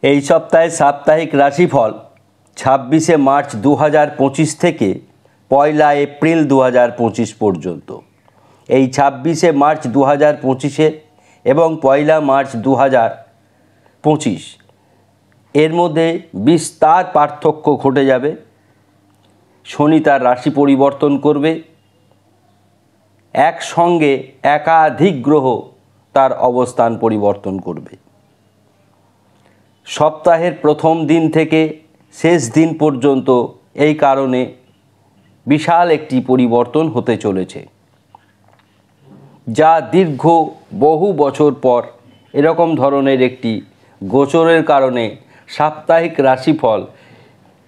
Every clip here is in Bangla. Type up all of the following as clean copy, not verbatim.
এই সপ্তাহে সাপ্তাহিক রাশিফল 26শে মার্চ 2025 থেকে 1লা এপ্রিল 2025 পর্যন্ত। এই 26শে মার্চ 2025 এবং 1লা মার্চ 2025 এর মধ্যে বিস্তার পার্থক্য ঘটে যাবে। শনি তার রাশি পরিবর্তন করবে, একসঙ্গে একাধিক গ্রহ তার অবস্থান পরিবর্তন করবে। সপ্তাহের প্রথম দিন থেকে শেষ দিন পর্যন্ত এই কারণে বিশাল একটি পরিবর্তন হতে চলেছে, যা দীর্ঘ বহু বছর পর এরকম ধরনের একটি গোচরের কারণে সাপ্তাহিক রাশিফল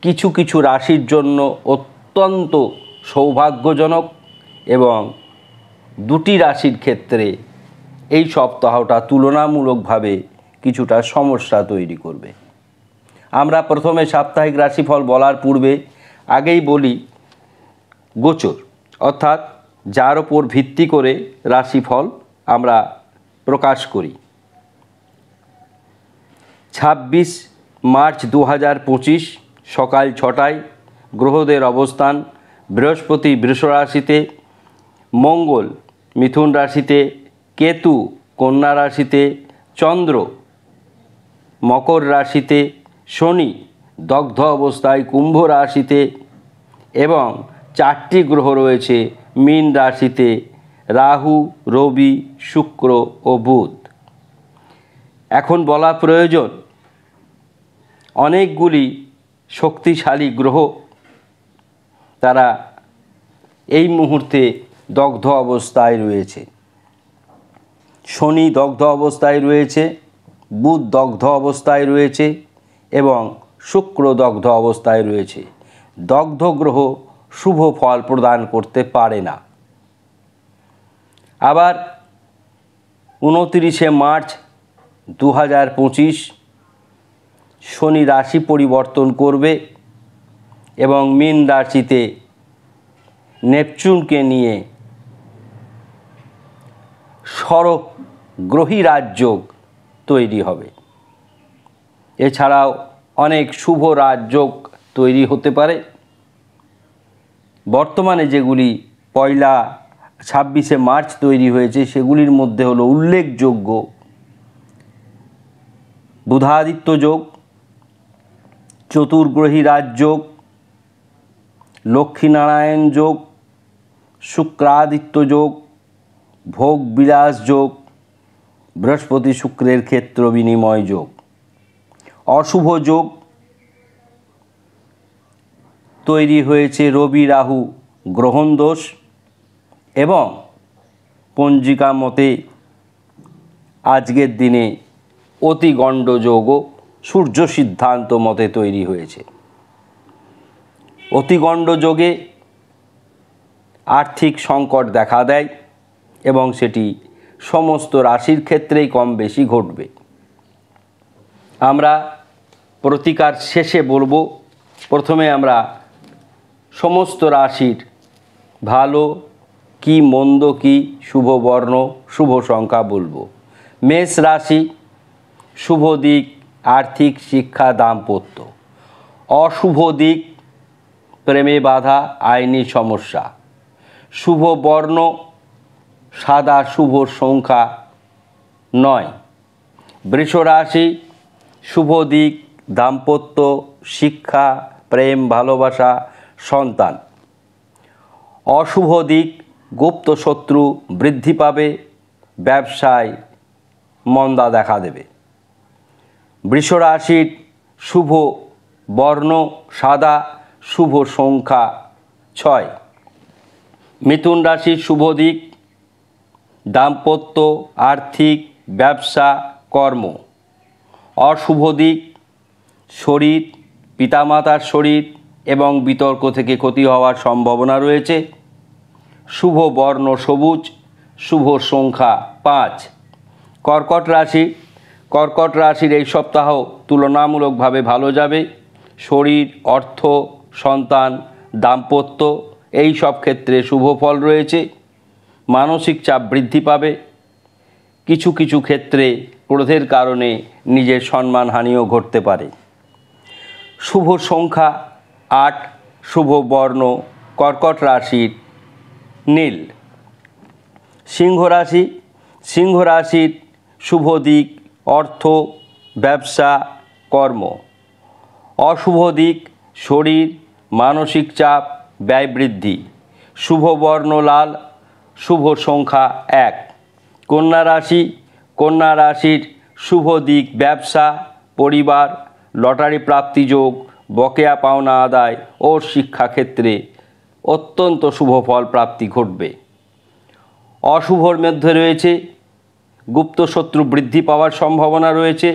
কিছু কিছু রাশির জন্য অত্যন্ত সৌভাগ্যজনক এবং দুটি রাশির ক্ষেত্রে এই সপ্তাহটা তুলনামূলকভাবে কিছুটা সমস্যা তৈরি করবে। আমরা প্রথমে সাপ্তাহিক রাশিফল বলার পূর্বে আগেই বলি গোচর, অর্থাৎ যার ওপর ভিত্তি করে রাশিফল আমরা প্রকাশ করি। 26 মার্চ 2025 সকাল 6টায় গ্রহদের অবস্থান: বৃহস্পতি বৃষ রাশিতে, মঙ্গল মিথুন রাশিতে, কেতু কন্যা রাশিতে, চন্দ্র মকর রাশিতে, শনি দগ্ধ অবস্থায় কুম্ভ রাশিতে এবং 4টি গ্রহ রয়েছে মীন রাশিতে: রাহু, রবি, শুক্র ও বুধ। এখন বলা প্রয়োজন, অনেকগুলি শক্তিশালী গ্রহ তারা এই মুহূর্তে দগ্ধ অবস্থায় রয়েছে। শনি দগ্ধ অবস্থায় রয়েছে, বুধ দগ্ধ অবস্থায় রয়েছে এবং শুক্র দগ্ধ অবস্থায় রয়েছে। দগ্ধ গ্রহ শুভ ফল প্রদান করতে পারে না। আবার 29শে মার্চ 2025 শনি রাশি পরিবর্তন করবে এবং মীন রাশিতে নেপচুনকে নিয়ে সড়ক গ্রহী রাজযোগ তৈরি হবে। এছাড়াও অনেক শুভ রাজযোগ তৈরি হতে পারে। বর্তমানে যেগুলি 26শে মার্চ তৈরি হয়েছে সেগুলির মধ্যে হলো উল্লেখযোগ্য বুধাদিত্য যোগ, চতুর্গ্রহী রাজযোগ, লক্ষ্মীনারায়ণ যোগ, শুক্রাদিত্য যোগ, ভোগ বিলাস যোগ, বৃহস্পতি শুক্রের ক্ষেত্র বিনিময় যোগ। অশুভ যোগ তৈরি হয়েছে রবি রাহু গ্রহণ দোষ এবং পঞ্জিকা মতে আজকের দিনে অতিগণ্ড যোগও সূর্য সিদ্ধান্ত মতে তৈরি হয়েছে। অতিগণ্ড যোগে আর্থিক সংকট দেখা দেয় এবং সেটি সমস্ত রাশির ক্ষেত্রেই কম বেশি ঘটবে। আমরা প্রতিকার শেষে বলবো। প্রথমে আমরা সমস্ত রাশির ভালো কি মন্দ কি শুভ বর্ণ শুভ সংখ্যা বলবো। মেষ রাশি: শুভ দিক আর্থিক, শিক্ষা, দাম্পত্য। অশুভ দিক প্রেমে বাধা, আইনি সমস্যা। শুভ বর্ণ সাদা, শুভ সংখ্যা 9। বৃষ রাশি: শুভ দিক দাম্পত্য, শিক্ষা, প্রেম, ভালোবাসা, সন্তান। অশুভ দিক গুপ্ত শত্রু বৃদ্ধি পাবে, ব্যবসায় মন্দা দেখা দেবে। বৃষ রাশির শুভ বর্ণ সাদা, শুভ সংখ্যা 6। মিথুন রাশির শুভ দিক দাম্পত্য, আর্থিক, ব্যবসা, কর্ম। অশুভ দিক শরীর, পিতামাতার শরীর এবং বিতর্ক থেকে ক্ষতি হওয়ার সম্ভাবনা রয়েছে। শুভ বর্ণ সবুজ, শুভ সংখ্যা 5। কর্কট রাশি: কর্কট রাশির এই সপ্তাহ তুলনামূলকভাবে ভালো যাবে। শরীর, অর্থ, সন্তান, দাম্পত্য এই সব ক্ষেত্রে শুভ ফল রয়েছে। মানসিক চাপ বৃদ্ধি পাবে। কিছু কিছু ক্ষেত্রে ক্রোধের কারণে নিজের সম্মানহানিও ঘটতে পারে। শুভ সংখ্যা 8, শুভ বর্ণ কর্কট রাশির নীল। সিংহ রাশি, সিংহ রাশির শুভ দিক অর্থ, ব্যবসা, কর্ম। অশুভ দিক শরীর, মানসিক চাপ, ব্যয় বৃদ্ধি। শুভ বর্ণ লাল, শুভ সংখ্যা 1। কন্যা রাশি, কন্যা রাশির শুভ দিক ব্যবসা, পরিবার, লটারি প্রাপ্তি যোগ, বকেয়া পাওনা আদায় ও শিক্ষাক্ষেত্রে অত্যন্ত শুভ ফল প্রাপ্তি ঘটবে। অশুভর মধ্যে রয়েছে গুপ্ত শত্রু বৃদ্ধি পাওয়ার সম্ভাবনা রয়েছে,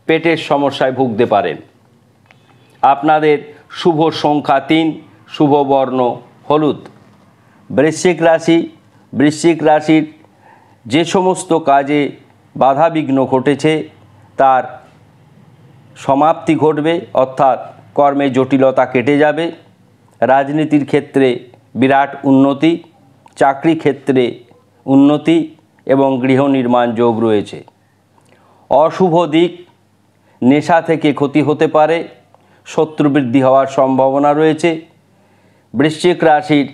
পেটের সমস্যায় ভুগতে পারেন। আপনাদের শুভ সংখ্যা 3, শুভ বর্ণ হলুদ। বৃশ্চিক রাশি, বৃশ্চিক রাশির যে সমস্ত কাজে বাধাবিঘ্ন ঘটেছে তার সমাপ্তি ঘটবে, অর্থাৎ কর্মে জটিলতা কেটে যাবে। রাজনীতির ক্ষেত্রে বিরাট উন্নতি, চাকরি ক্ষেত্রে উন্নতি এবং গৃহ নির্মাণ যোগ রয়েছে। অশুভ দিক নেশা থেকে ক্ষতি হতে পারে, শত্রু বৃদ্ধি হওয়ার সম্ভাবনা রয়েছে। বৃশ্চিক রাশির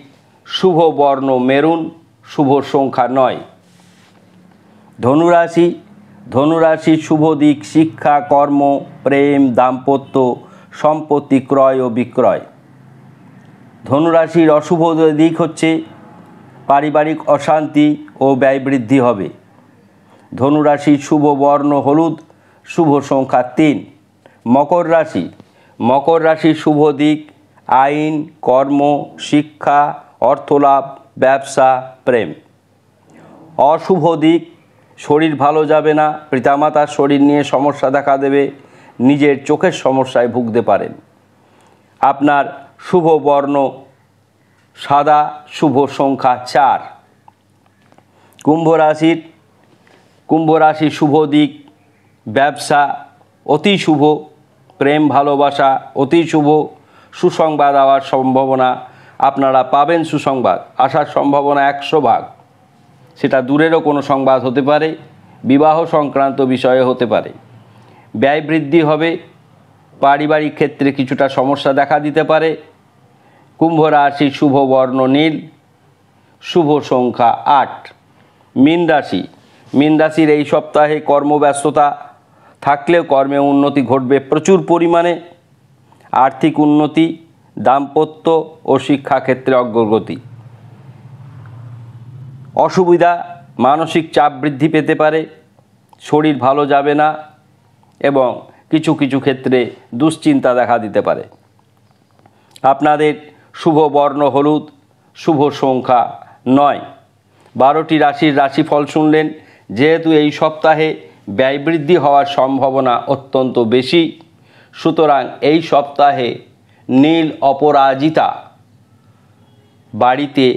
শুভ বর্ণ মেরুন, শুভ সংখ্যা 9। ধনুরাশি, ধনুরাশির শুভ দিক শিক্ষা, কর্ম, প্রেম, দাম্পত্য, সম্পত্তি ক্রয় ও বিক্রয়। ধনুরাশির অশুভ দিক হচ্ছে পারিবারিক অশান্তি ও ব্যয় বৃদ্ধি হবে। ধনুরাশির শুভ বর্ণ হলুদ, শুভ সংখ্যা 3। মকর রাশি, মকর রাশির শুভ দিক আইন, কর্ম, শিক্ষা, অর্থলাভ, ব্যবসা, প্রেম। অশুভ দিক শরীর ভালো যাবে না, পিতামাতার শরীর নিয়ে সমস্যা দেখা দেবে, নিজের চোখের সমস্যায় ভুগতে পারেন। আপনার শুভ বর্ণ সাদা, শুভ সংখ্যা 4। কুম্ভ রাশির, কুম্ভ রাশির শুভ দিক ব্যবসা অতি শুভ, প্রেম ভালোবাসা অতি শুভ, সুসংবাদ হওয়ার সম্ভাবনা আপনারা পাবেন। সুসংবাদ আসার সম্ভাবনা 100 ভাগ। সেটা দূরেরও কোনো সংবাদ হতে পারে, বিবাহ সংক্রান্ত বিষয়ে হতে পারে। ব্যয় বৃদ্ধি হবে, পারিবারিক ক্ষেত্রে কিছুটা সমস্যা দেখা দিতে পারে। কুম্ভ রাশির শুভ বর্ণ নীল, শুভ সংখ্যা 8। মীন রাশি, মীন রাশির এই সপ্তাহে কর্মব্যস্ততা থাকলেও কর্মে উন্নতি ঘটবে প্রচুর পরিমাণে। আর্থিক উন্নতি, দাম্পত্য ও শিক্ষাক্ষেত্রে অগ্রগতি। অসুবিধা মানসিক চাপ বৃদ্ধি পেতে পারে, শরীর ভালো যাবে না এবং কিছু কিছু ক্ষেত্রে দুশ্চিন্তা দেখা দিতে পারে। আপনাদের শুভ বর্ণ হলুদ, শুভ সংখ্যা 9। 12টি রাশির রাশিফল শুনলেন। যেহেতু এই সপ্তাহে ব্যয় বৃদ্ধি হওয়ার সম্ভাবনা অত্যন্ত বেশি, সুতরাং এই সপ্তাহে নীল অপরাজিতা বাড়িতে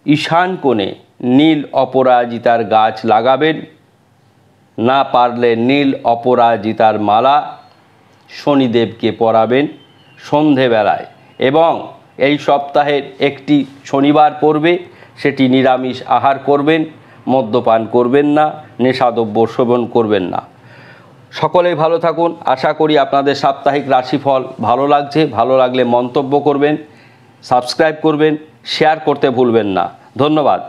ঈশান কোণে নীল অপরাজিতার গাছ লাগাবেন। না পারলে নীল অপরাজিতার মালা শনিদেবকে পরাবেন সন্ধেবেলায়, এবং এই সপ্তাহের একটি শনিবার পড়বে, সেটি নিরামিষ আহার করবেন, মদ্যপান করবেন না, নেশাদ্রব্য সেবন করবেন না। সকলেই ভালো থাকুন। আশা করি আপনাদের সাপ্তাহিক রাশিফল ভালো লাগছে। ভালো লাগলে মন্তব্য করবেন, সাবস্ক্রাইব করবেন, শেয়ার করতে ভুলবেন না। ধন্যবাদ।